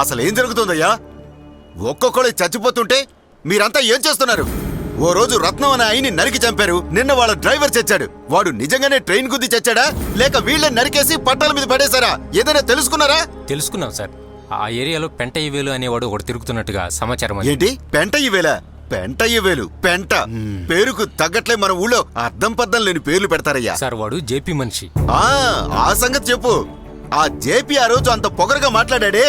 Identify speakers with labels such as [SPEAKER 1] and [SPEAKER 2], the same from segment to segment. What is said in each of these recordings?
[SPEAKER 1] అసలు ఏం జరుగుతుందయ్యా? ఒక్కొక్కడు చచ్చిపోతుంటే మీరంతా ఏం చేస్తున్నారు? ఓ రోజు రత్నం అనే ఆయన్ని నరికి చంపారు. నిన్న వాళ్ళ డ్రైవర్ చచ్చాడు. వాడు నిజంగానే ట్రైన్ గుద్ది చచ్చాడా లేక వీళ్ళని నరికేసి పట్టాల మీద పడేశారా? ఏదైనా తెలుసుకున్నారా?
[SPEAKER 2] తెలుసుకున్నాం సార్. ఆ ఏరియాలో పెంటయ్యవేలు అనేవాడు ఒకటి తిరుగుతున్నట్టుగా సమాచారం.
[SPEAKER 1] ఏంటి పెంటయ్యవేలా? పెంటయ్యవేలు పెంట పేరుకు తగ్గట్లే మన ఊళ్ళో అర్థం పద్దం లేని పేర్లు పెడతారయ్యా.
[SPEAKER 2] సార్ వాడు జేపీ మనిషి.
[SPEAKER 1] ఆ సంగతి చెప్పు. ఆ జేపీ ఆ రోజు అంత పొగరగా మాట్లాడాడే,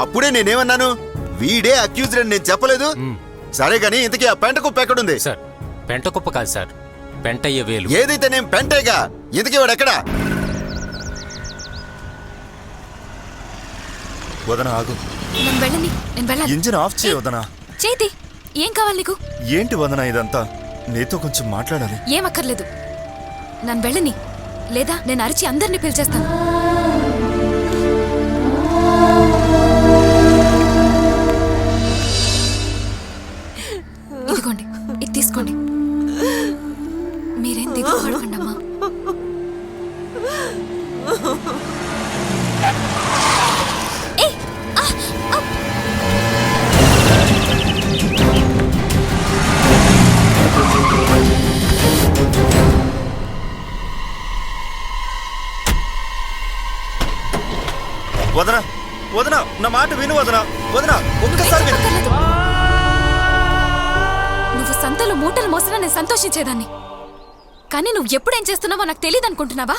[SPEAKER 1] అప్పుడే నేనేమన్నాను? వీడే అక్యూజ్డ్ అని నేను చెప్పలేదు? సరే గాని ఇంతకీ ఆ పెంట కుప్ప ఎక్కడుంది?
[SPEAKER 2] సార్ పెంట కుప్ప కాదు సార్, పెంటయ్యవేలు.
[SPEAKER 1] ఏదైతే నేను పెంటేగా. ఇంతకీ వాడు ఎక్కడా?
[SPEAKER 3] వదనా ఆగు. ఇంజిన్ ఆఫ్ చేయి వదనా.
[SPEAKER 4] చేతి ఏం కావాలి నీకు?
[SPEAKER 3] ఏంటి వదనా ఇదంతా? నీతో కొంచెం మాట్లాడాలి.
[SPEAKER 4] ఏమక్కర్లేదు, నన్ను వెళ్ళని, లేదా నేను అరిచి అందరినీ పిలిచేస్తాను. ఇదిగోండి, ఇది తీసుకోండి. మీరేం దిగుపడకండి అమ్మా.
[SPEAKER 3] వదనా వదనా, నా మాట విను వదనా. వదనా ఒక్కసారి విను.
[SPEAKER 4] నువ్వు సంతలో మూటలు మోసినా నేను సంతోషించేదాన్ని, కానీ నువ్వు ఎప్పుడేం చేస్తున్నావో నాకు తెలియదు అనుకుంటున్నావా?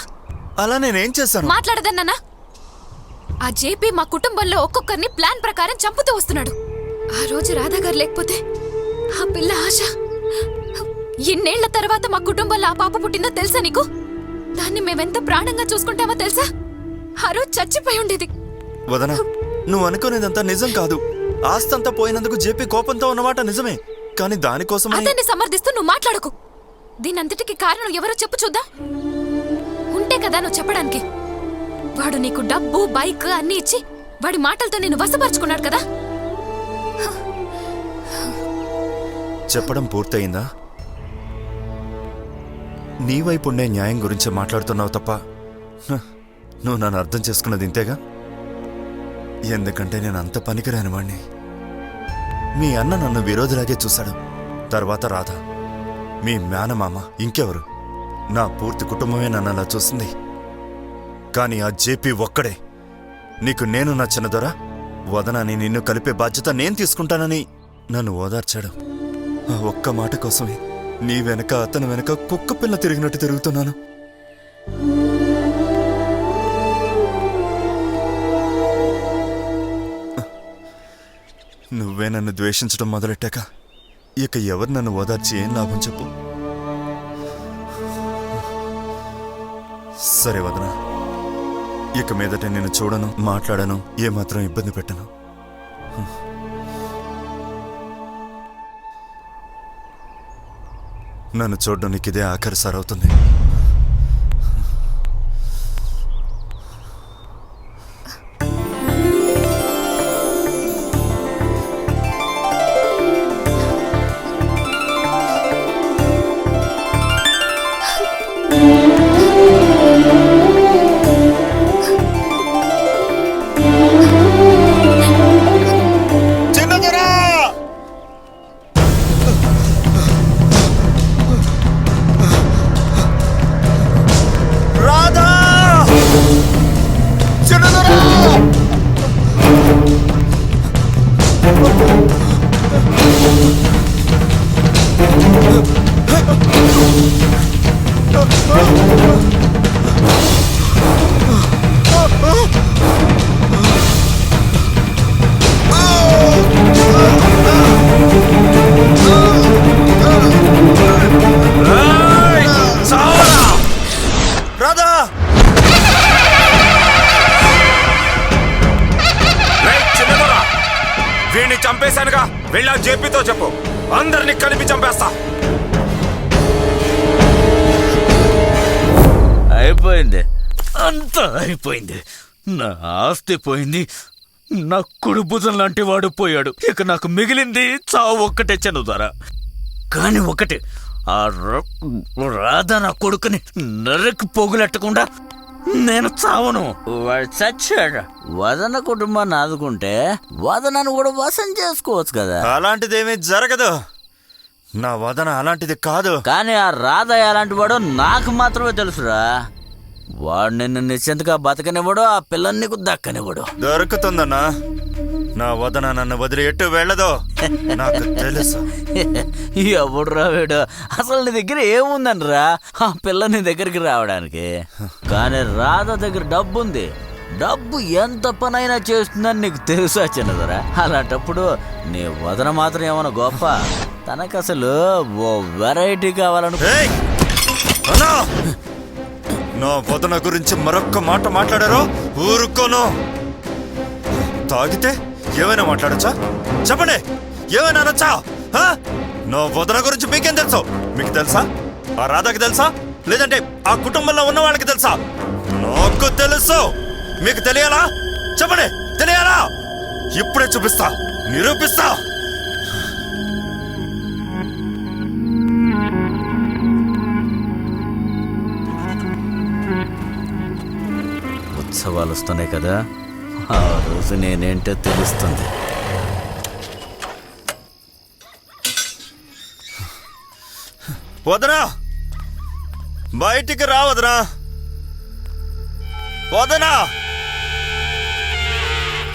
[SPEAKER 3] అలా నేనేం చేశాను?
[SPEAKER 4] మాట్లాడదన్నా. ఆ జేపీ మా కుటుంబంలో ఒక్కొక్కరిని ప్లాన్ ప్రకారం చంపుతూ వస్తున్నాడు. ఆ రోజు రాధాగారు లేకపోతే ఆ పిల్ల ఆశ, ఇన్నేళ్ల తర్వాత మా కుటుంబంలో ఆ పాప పుట్టిందో తెలుసా నీకు? దాన్ని మేమెంత ప్రాణంగా చూసుకుంటామో తెలుసా? ఆ రోజు చచ్చిపోయి ఉండేది.
[SPEAKER 3] వదనా, నువ్వు అనుకునేదంతా నిజం కాదు. ఆస్తంతా పోయినందుకు జేపీ కోపంతో ఉన్నమాట నిజమే, కానీ దానికోసం
[SPEAKER 4] అతన్ని సమర్థిస్తూ నువ్వు మాట్లాడకు. దీనంతటికి కారణం ఎవరో చెప్పు చూద్దాం. ఉంటే కదా నువ్వు చెప్పడానికి. వాడు నీకు డబ్బు, బైక్ అన్ని ఇచ్చి వాడి మాటలతో నేను వశపరుచుకున్నాడు కదా.
[SPEAKER 3] చెప్పడం పూర్తయిందా? నీ వైపు ఉండే న్యాయం గురించి మాట్లాడుతున్నావు తప్ప నువ్వు నన్ను అర్థం చేసుకున్నది ఇంతేగా. ఎందుకంటే నేను అంత పనికిరాని వాణ్ణి. మీ అన్న నన్ను విరోధిలాగే చూశాడు. తర్వాత రాధ, మీ మేనమామ, ఇంకెవరు? నా పూర్తి కుటుంబమే నన్ను అలా చూసింది. కానీ ఆ జేపీ ఒక్కడే నీకు నేను నచ్చిన దొర వదనాని నిన్ను కలిపే బాధ్యత నేను తీసుకుంటానని నన్ను ఓదార్చాడు. ఆ ఒక్క మాట కోసమే నీ వెనక అతని వెనక కుక్క పిల్ల తిరిగినట్టు తిరుగుతున్నాను. నువ్వే నన్ను ద్వేషించడం మొదలెట్టాక ఇక ఎవరు నన్ను ఓదార్చి ఏం లాభం చెప్పు? సరే వదనా, ఇక మీదట నేను చూడను, మాట్లాడను, ఏమాత్రం ఇబ్బంది పెట్టను. నన్ను చూడడం నీకు ఇదే ఆఖరి సారవుతుంది.
[SPEAKER 5] వీణ్ణి చంపేశానుగా, వెళ్ళా జేపీతో చెప్పు, అందరినీ కలిపి చంపేస్తా.
[SPEAKER 6] అయిపోయింది, అంతా అయిపోయింది. నా ఆస్తి పోయింది, నా కుడి భుజం లాంటి వాడు పోయాడు. ఇక నాకు మిగిలింది చావు ఒక్కటే చనుదారా. కానీ ఒకటి, ఆ రాధా నా కొడుకుని నరికి పోగులెట్టకుండా నేను చావను. వాడు చచ్చాడు. వదన కుటుంబాన్ని ఆదుకుంటే వదనను కూడా వశం చేసుకోవచ్చు కదా.
[SPEAKER 3] అలాంటిదేమీ జరగదు. నా వదన అలాంటిది కాదు.
[SPEAKER 6] కానీ ఆ రాధ ఎలాంటి వాడో నాకు మాత్రమే తెలుసురా. వాడు నిన్ను నిశ్చింతగా బతకనివ్వడు, ఆ పిల్లని నీకు దక్కనివ్వడు.
[SPEAKER 3] దొరుకుతుందన్నా. నా వదన నన్ను వదిలి ఎట్టు వెళ్ళదో నాకు తెలుసు.
[SPEAKER 6] ఎవడురా వీడు? అసలు నీ దగ్గర ఏముందనరా ఆ పిల్ల నీ దగ్గరికి రావడానికి? కానీ రాధ దగ్గర డబ్బు ఉంది. డబ్బు ఎంత పనైనా చేస్తుందని నీకు తెలుసా చిన్నదరా? అలాంటప్పుడు నీ వదన మాత్రం ఏమన్నా గొప్ప? తనకు అసలు ఓ వెరైటీ కావాలనుకో.
[SPEAKER 3] ఏయ్! అన్నా! నా వదన గురించి మరొక్క మాట మాట్లాడారో ఊరుకోను. తాగితే ఏమైనా మాట్లాడచ్చా? చెప్పండి, ఏమైనా అనొచ్చా? నా వదన గురించి మీకేం తెలుసు? మీకు తెలుసా? ఆ రాధకి తెలుసా? లేదంటే ఆ కుటుంబంలో ఉన్న వాళ్ళకి తెలుసా? నాకు తెలుసు. మీకు తెలియాలా? చెప్పండి, తెలియాలా? ఇప్పుడే చూపిస్తా, నిరూపిస్తా.
[SPEAKER 6] ఉత్సవాలు వస్తున్నాయి కదా, ఆ రోజు నేనేంటో తెలుస్తుంది.
[SPEAKER 3] వదనా, బయటికి రా వదనా. వదనా,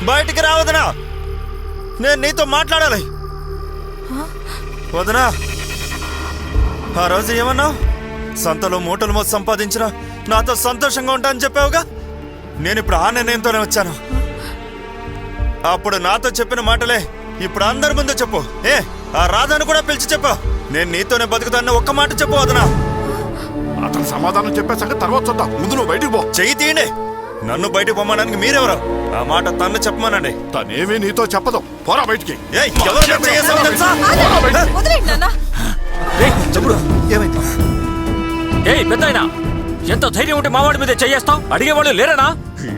[SPEAKER 3] బయటికి రా వదనా. నేను నీతో మాట్లాడాలి. వదనా, ఆ రోజు ఏమన్నావు? సంతలో మూటలు మొత్తం సంపాదించిన నాతో సంతోషంగా ఉంటా అని చెప్పావుగా. నేను ఇప్పుడు ఆ నిర్ణయంతోనే వచ్చాను. అప్పుడు నాతో చెప్పిన మాటలే ఇప్పుడు అందరి ముందు చెప్పు. ఆ రాధను కూడా పిలిచి చెప్పు. నేను నీతోనే బతుకుతాను ఒక్క మాట చెప్పు వదనా.
[SPEAKER 7] అతను సమాధానం చెప్పే సంగతి తర్వాత చూద్దాం. ముందు నువ్వు బయటికి పో.
[SPEAKER 3] చెయ్యి తీయండి. నన్ను బయటికి పొమ్మడానికి మీరెవరు? ఆ మాట తన్ను చెప్పమనండి.
[SPEAKER 7] తనేమీ నీతో చెప్పదు. పోరా బయటికి.
[SPEAKER 3] ఏయ్, ఎవరు చెప్పు చేసావు తెలుసా?
[SPEAKER 1] ఏమైంది?
[SPEAKER 5] ఏయ్ పెద్దాయనా, ఎంత ధైర్యం ఉంటే మావాడి మీద చెయ్యేస్తావు? అడిగేవాళ్ళు లేరనా?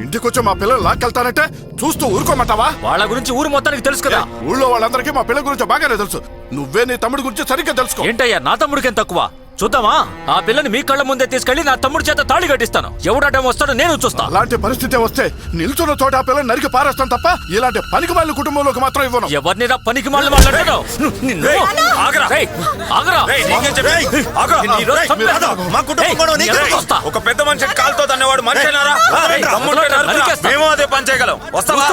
[SPEAKER 7] ఇంటికొచ్చి మా పిల్లలు లాక్కెళ్తానంటే చూస్తూ ఊరుకోమంటావా?
[SPEAKER 5] వాళ్ళ గురించి ఊరు మొత్తానికి తెలుసు కదా.
[SPEAKER 7] ఊళ్ళో వాళ్ళందరికీ మా పిల్లల గురించి బాగానే తెలుసు. నువ్వే నీ తమ్ముడి గురించి సరిగ్గా తెలుసుకో.
[SPEAKER 5] ఏంటయ్యా నా తమ్ముడికి ఎంత తక్కువ? చూద్దామా? ఆ పిల్లని మీ కళ్ళ ముందే తీసుకెళ్లి నా తమ్ముడి చేత తాళి కట్టిస్తాను. ఎవడటం వస్తాడో నేను చూస్తా.
[SPEAKER 7] అలాంటి పరిస్థితి వస్తే నిల్చున్న చోట ఆ పిల్లని నరికి పారేస్తాను తప్ప ఇలాంటి పనికి వాళ్ళ కుటుంబంలోకి మాత్రం ఇవ్వను.
[SPEAKER 5] ఎవరిని పనికి మాటలు మాట్లాడాడు?
[SPEAKER 3] మా కుటుంబం కూడా నీకే తెలుసు.
[SPEAKER 5] ఒక పెద్ద మనిషి కాలుతో తన్నేవాడు మనిషినారా? మేము అదే పని చేయగలం. వస్తావా?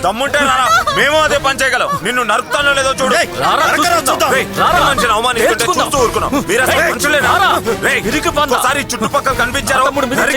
[SPEAKER 5] తమ్ముంటే రారా, మేము అదే పని చేయగలం. నిన్ను నరుకుతానో లేదో చూడు. మనిషిని అవమానిస్తుంటే చూస్తూ ఊరుకున్నాం. ఒకసారి చుట్టుపక్కల కనిపించారు,
[SPEAKER 3] ఒక్కసారి